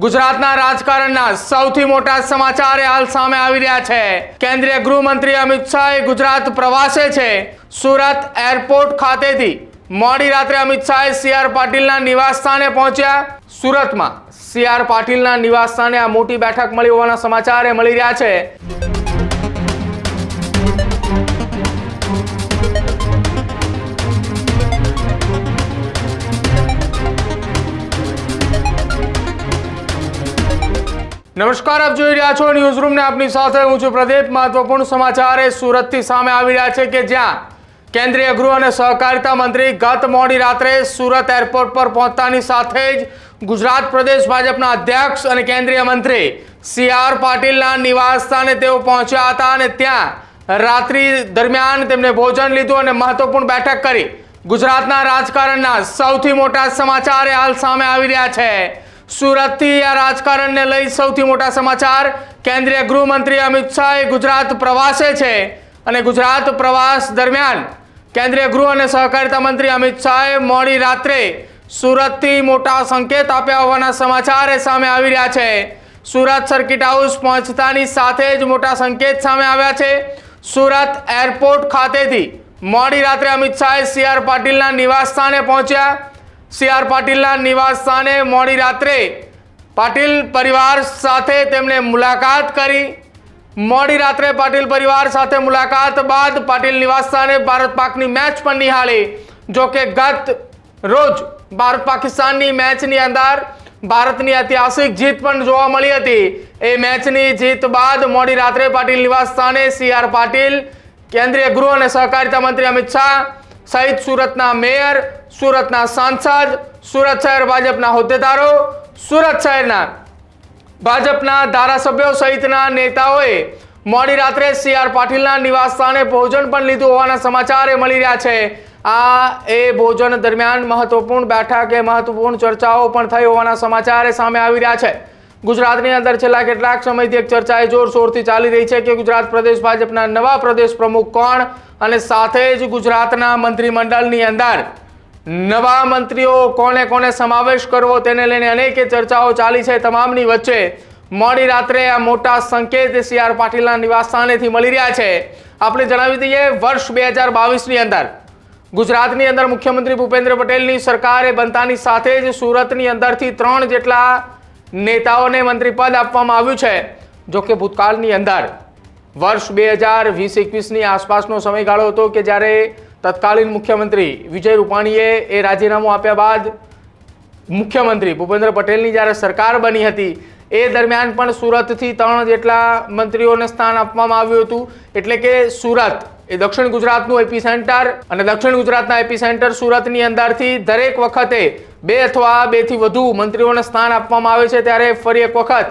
ગુજરાતના રાજકારણના સૌથી મોટા સમાચાર હાલ સામે આવી રહ્યા છે। કેન્દ્રીય ગૃહમંત્રી અમિત શાહ ગુજરાત પ્રવાસે છે। સુરત એરપોર્ટ ખાતેથી મોડી રાત્રે અમિત શાહ સી.આર. પાટીલના નિવાસસ્થાને પહોંચ્યા। સુરતમાં સી.આર. પાટીલના નિવાસસ્થાને આ મોટી બેઠક મળી હોવાના સમાચાર મળી રહ્યા છે। નમસ્કાર, આપ જોઈ રહ્યા છો ન્યૂઝરૂમ ને આપની સાથે હું છું પ્રદીપ। મહત્વપૂર્ણ સમાચાર સુરતથી સામે આવી રહ્યા છે કે જ્યાં કેન્દ્રીય ગૃહ અને સહકારિતા મંત્રી ગત મોડી રાત્રે સુરત એરપોર્ટ પર પહોંચતાની સાથે જ ગુજરાત પ્રદેશ ભાજપના અધ્યક્ષ અને કેન્દ્રીય મંત્રી સી.આર. પાટીલના નિવાસ સ્થાને તેઓ પહોંચ્યા હતા અને ત્યાં રાત્રિ દરમિયાન તેમણે ભોજન લીધું અને મહત્વપૂર્ણ બેઠક કરી। ગુજરાતના રાજકારણના સૌથી મોટા સમાચાર હાલ સામે આવી રહ્યા છે। સુરતથી આ રાજકારણને લઈ સૌથી મોટા સમાચાર। કેન્દ્રીય ગૃહમંત્રી અમિત શાહ ગુજરાત પ્રવાસે છે અને ગુજરાત પ્રવાસ દરમિયાન કેન્દ્રીય ગૃહ અને સહકારિતા મંત્રી અમિત શાહે મોડી રાત્રે સુરતથી મોટા સંકેત આપ્યા હોવાના સમાચાર સામે આવી રહ્યા છે। સુરત સર્કિટ હાઉસ પહોંચતાની સાથે જ મોટા સંકેત સામે આવ્યા છે। સુરત એરપોર્ટ ખાતેથી મોડી રાત્રે અમિત શાહ સી.આર. પાટીલના નિવાસ સ્થાને પહોંચ્યા। સી.આર. પાટીલના નિવાસ સ્થાને મોડી રાત્રે પાટીલ પરિવાર સાથે તેમણે મુલાકાત કરી। મોડી રાત્રે પાટીલ પરિવાર સાથે મુલાકાત બાદ પાટીલ નિવાસ સ્થાને ભારત પાકની મેચ પણ નિહાળી। જો કે ગત રોજ ભારત પાકિસ્તાનની મેચની અંદર ભારતની ઐતિહાસિક જીત પણ જોવા મળી હતી। એ મેચની જીત બાદ મોડી રાત્રે પાટીલ નિવાસ સ્થાને સી.આર. પાટીલ, કેન્દ્રીય ગૃહ અને સહકારિતા મંત્રી અમિત શાહ સહિત સુરતના મેયર, સુરતના સાંસદ, સુરત શહેર ભાજપના હોદ્દેદારો, સુરત શહેરના ભાજપના ધારાસભ્યો સહિતના નેતાઓએ મોડી રાત્રે સી.આર. પાટીલના નિવાસ સ્થાને ભોજન પણ લીધું હોવાના સમાચાર મળી રહ્યા છે। એ ભોજન દરમિયાન મહત્વપૂર્ણ બેઠક મહત્વપૂર્ણ ચર્ચાઓ પણ થઈ હોવાના સમાચાર સામે આવી રહ્યા છે। ગુજરાતની અંદર છેલ્લા કેટલાક સમયથી એક ચર્ચા જોરશોરથી ચાલી રહી છે કે ગુજરાત પ્રદેશ ભાજપના નવા પ્રદેશ પ્રમુખ કોણ અને સાથે જ ગુજરાતના મંત્રીમંડળની અંદર નવા મંત્રીઓ કોને કોને સમાવેશ કરવો તેને લઈને અનેક ચર્ચાઓ ચાલી છે। તમામની વચ્ચે મોડી રાત્રે આ મોટા સંકેત સી.આર. પાટીલના નિવાસસ્થાનેથી મળી રહ્યા છે। આપણે જણાવી દઈએ, વર્ષ 2022ની અંદર ગુજરાતની અંદર મુખ્યમંત્રી ભૂપેન્દ્ર પટેલની સરકારે બનતાની સાથે જ સુરતની અંદરથી 3 જેટલા નેતાઓને મંત્રી પદ આપવામાં આવ્યું છે। જો કે ભૂતકાળની અંદર વર્ષ 2020-21ની આસપાસનો સમયગાળો હતો કે જ્યારે તત્કાલીન મુખ્યમંત્રી વિજય રૂપાણીએ એ રાજીનામું આપ્યા બાદ મુખ્યમંત્રી ભૂપેન્દ્ર પટેલની જ્યારે સરકાર બની હતી એ દરમિયાન પણ સુરતથી 3 જેટલા મંત્રીઓને સ્થાન આપવામાં આવ્યું હતું। એટલે કે સુરત એ દક્ષિણ ગુજરાતનું એપી સેન્ટર અને દક્ષિણ ગુજરાતના એપી સેન્ટર સુરતની અંદરથી દરેક વખતે 2 અથવા 2 થી વધુ મંત્રીઓને સ્થાન આપવામાં આવે છે। ત્યારે ફરી એક વખત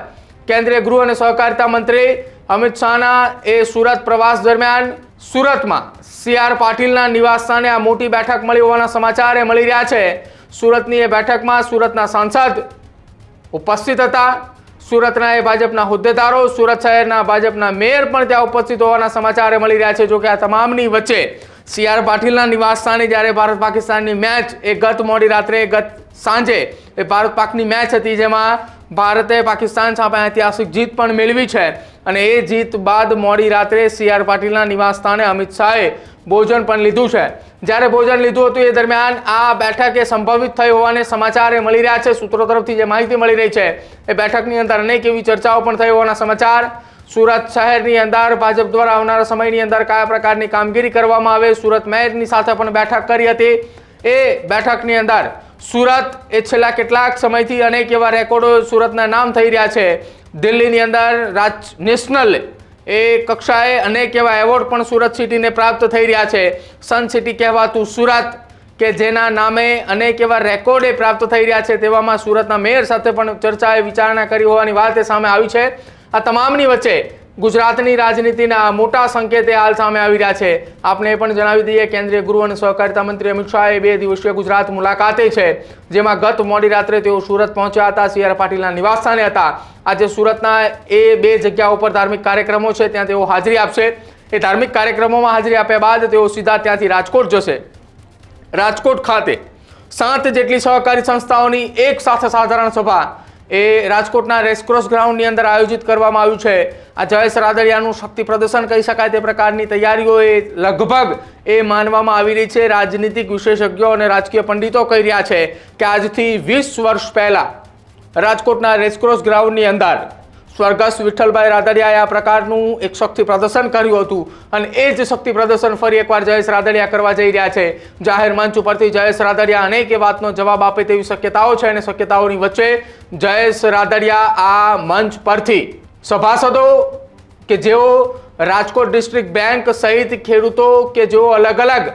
કેન્દ્રીય ગૃહ અને સહકારિતા મંત્રી અમિત શાહના એ સુરત પ્રવાસ દરમિયાન સુરતમાં સી.આર. પાટીલના નિવાસ સ્થાને આ મોટી બેઠક મળી હોવાના સમાચાર મળી રહ્યા છે। સુરતની એ બેઠકમાં સુરતના સાંસદ ઉપસ્થિત હતા, સુરતના એ ભાજપના હોદ્દેદારો, સુરત શહેરના ભાજપના મેયર પણ ત્યાં ઉપસ્થિત હોવાના સમાચાર મળી રહ્યા છે। જો કે આ તમામની વચ્ચે સી.આર. પાટીલના નિવાસ સ્થાને જ્યારે ભારત પાકિસ્તાનની મેચ એ ગત મોડી રાત્રે ગત સાંજે એ ભારત પાકની મેચ હતી જેમાં ભારતે પાકિસ્તાન સામે ઐતિહાસિક જીત પણ મેળવી છે અને એ જીત બાદ મોડી રાત્રે સી.આર. પાટીલના નિવાસ સ્થાને અમિત શાહે ભોજન પણ લીધું છે। જ્યારે ભોજન લીધું હતું એ દરમિયાન આ બેઠક એ સંભવિત થઈ હોવાને સમાચાર મળી રહ્યા છે। સૂત્રો તરફથી જે માહિતી મળી રહી છે એ બેઠકની અંદર અનેક એવી ચર્ચાઓ પણ થઈ હોવાના સમાચાર। સુરત શહેરની અંદર ભાજપ દ્વારા આવનારા સમયની અંદર કયા પ્રકારની કામગીરી કરવામાં આવે, સુરત મેયરની સાથે પણ બેઠક કરી હતી। એ બેઠકની અંદર સુરત એ છેલ્લા કેટલાક સમયથી અનેક એવા રેકોર્ડો સુરતના નામ થઈ રહ્યા છે। દિલ્હીની અંદર નેશનલ એ કક્ષાએ અનેક એવા એવોર્ડ પણ સુરત સિટીને પ્રાપ્ત થઈ રહ્યા છે। સન સિટી કહેવાતું સુરત કે જેના નામે અનેક એવા રેકોર્ડ પ્રાપ્ત થઈ રહ્યા છે, તેવામાં સુરતના મેયર સાથે પણ ચર્ચાએ વિચારણા કરી હોવાની વાત સામે આવી છે। આ તમામની વચ્ચે ગુજરાતની રાજનીતિના મોટા સંકેત હાલ સામે આવી રહ્યા છે। આપણે એ પણ જણાવી દઈએ, કેન્દ્રીય ગૃહ અને સહકારિતા મંત્રી અમિત શાહ 2 દિવસીય ગુજરાત મુલાકાતે છે, જેમાં ગત મોડી રાત્રે તેઓ સુરત પહોંચ્યા હતા, સી.આર. પાટીલના નિવાસ સ્થાને હતા। આજે સુરતના એ 2 જગ્યાઓ પર ધાર્મિક કાર્યક્રમો છે, ત્યાં તેઓ હાજરી આપશે। એ ધાર્મિક કાર્યક્રમોમાં હાજરી આપ્યા બાદ તેઓ સીધા ત્યાંથી રાજકોટ જશે। રાજકોટ ખાતે 7 જેટલી સહકારી સંસ્થાઓની એક સાથે સાધારણ સભા એ રાજકોટના રેસક્રોસ ગ્રાઉન્ડની અંદર આયોજિત કરવામાં આવ્યું છે। આ જયેશ રાદડિયાનું શક્તિ પ્રદર્શન કહી શકાય તે પ્રકારની તૈયારીઓ એ લગભગ એ માનવામાં આવી રહી છે। રાજનીતિક વિશેષજ્ઞો અને રાજકીય પંડિતો કહી રહ્યા છે કે આજથી 20 વર્ષ પહેલા રાજકોટના રેસક્રોસ ગ્રાઉન્ડની અંદર સ્વર્ગસ્થ વિઠ્ઠલભાઈ રાદડિયાએ આ પ્રકારનું એક શક્તિ પ્રદર્શન કર્યું હતું અને એ જ શક્તિ પ્રદર્શન ફરી એકવાર જયેશ રાદડિયા કરવા જઈ રહ્યા છે। જાહેર મંચ ઉપરથી જયેશ રાદડિયા અનેક વાતનો જવાબ આપે તેવી શક્યતાઓ છે અને શક્યતાઓની વચ્ચે જયેશ રાદડિયા આ મંચ પરથી સભાસદો કે જેઓ રાજકોટ ડિસ્ટ્રિક્ટ બેંક સહિત ખેડૂતો કે જેઓ અલગ અલગ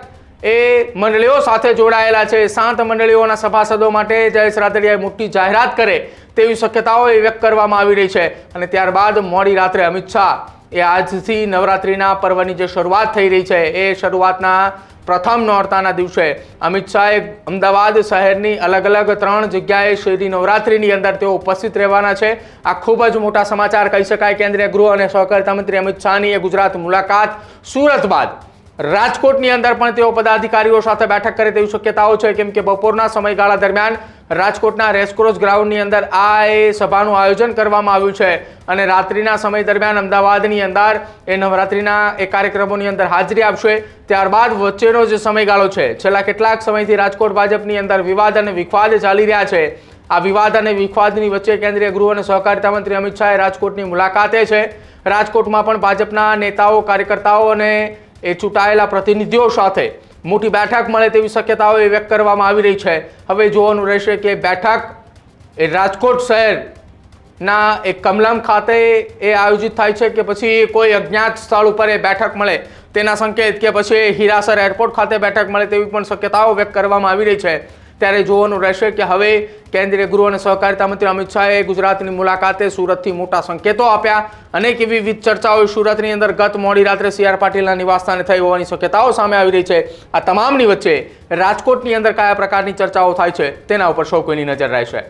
એ મંડળીઓ સાથે જોડાયેલા છે, શાંત મંડળીઓના સભાસદો માટે જયેશ રાદડિયાએ મોટી જાહેરાત કરે તેવી શક્યતાઓ વ્યક્ત કરવામાં આવી રહી છે। અને ત્યારબાદ મોડી રાત્રે અમિત શાહ એ આજથી નવરાત્રિના પર્વની જે શરૂઆત થઈ રહી છે એ શરૂઆતના પ્રથમ નોરતાના દિવસે અમિત શાહે અમદાવાદ શહેરની અલગ અલગ 3 જગ્યાએ શેરી નવરાત્રિની અંદર તેઓ ઉપસ્થિત રહેવાના છે। આ ખૂબ જ મોટા સમાચાર કહી શકાય। કેન્દ્રીય ગૃહ અને સહકારિતા મંત્રી અમિત શાહની એ ગુજરાત મુલાકાત સુરત બાદ રાજકોટની અંદર પણ તેઓ પદાધિકારીઓ સાથે બેઠક કરે તેવી શક્યતાઓ છે, કેમ કે બપોરના સમયગાળા દરમિયાન રાજકોટના રેસક્રોસ ગ્રાઉન્ડની અંદર આ એ સભાનું આયોજન કરવામાં આવ્યું છે અને રાત્રિના સમય દરમિયાન અમદાવાદની અંદર એ નવરાત્રિના એ કાર્યક્રમોની અંદર હાજરી આપશે। ત્યારબાદ વચ્ચેનો જે સમયગાળો છે, છેલ્લા કેટલાક સમયથી રાજકોટ ભાજપની અંદર વિવાદ અને વિખવાદ ચાલી રહ્યા છે। આ વિવાદ અને વિખવાદની વચ્ચે કેન્દ્રીય ગૃહ અને સહકારિતા મંત્રી અમિત શાહ રાજકોટની મુલાકાતે છે। રાજકોટમાં પણ ભાજપના નેતાઓ, કાર્યકર્તાઓ અને એ ચૂંટાયેલા પ્રતિનિધિઓ સાથે મોટી બેઠક મળે તેવી શક્યતાઓ વ્યક્ત કરવામાં આવી રહી છે। હવે જોવાનું રહેશે કે બેઠક એ રાજકોટ શહેરના એક કમલમ ખાતે એ આયોજિત થાય છે કે પછી કોઈ અજ્ઞાત સ્થળ ઉપર એ બેઠક મળે તેના સંકેત, કે પછી હીરાસર એરપોર્ટ ખાતે બેઠક મળે તેવી પણ શક્યતાઓ વ્યક્ત કરવામાં આવી રહી છે। ત્યારે જોવાનું રહેશે કે હવે કેન્દ્રીય ગૃહ અને સહકારિતા મંત્રી અમિત શાહે ગુજરાતની મુલાકાતે સુરતથી મોટા સંકેતો આપ્યા। અનેક એવી વિવિધ ચર્ચાઓ સુરતની અંદર ગત મોડી રાત્રે CR પાટીલના નિવાસસ્થાને થઈ હોવાની શક્યતાઓ સામે આવી રહી છે। આ તમામની વચ્ચે રાજકોટની અંદર કયા પ્રકારની ચર્ચાઓ થાય છે તેના ઉપર સૌ કોઈની નજર રહેશે।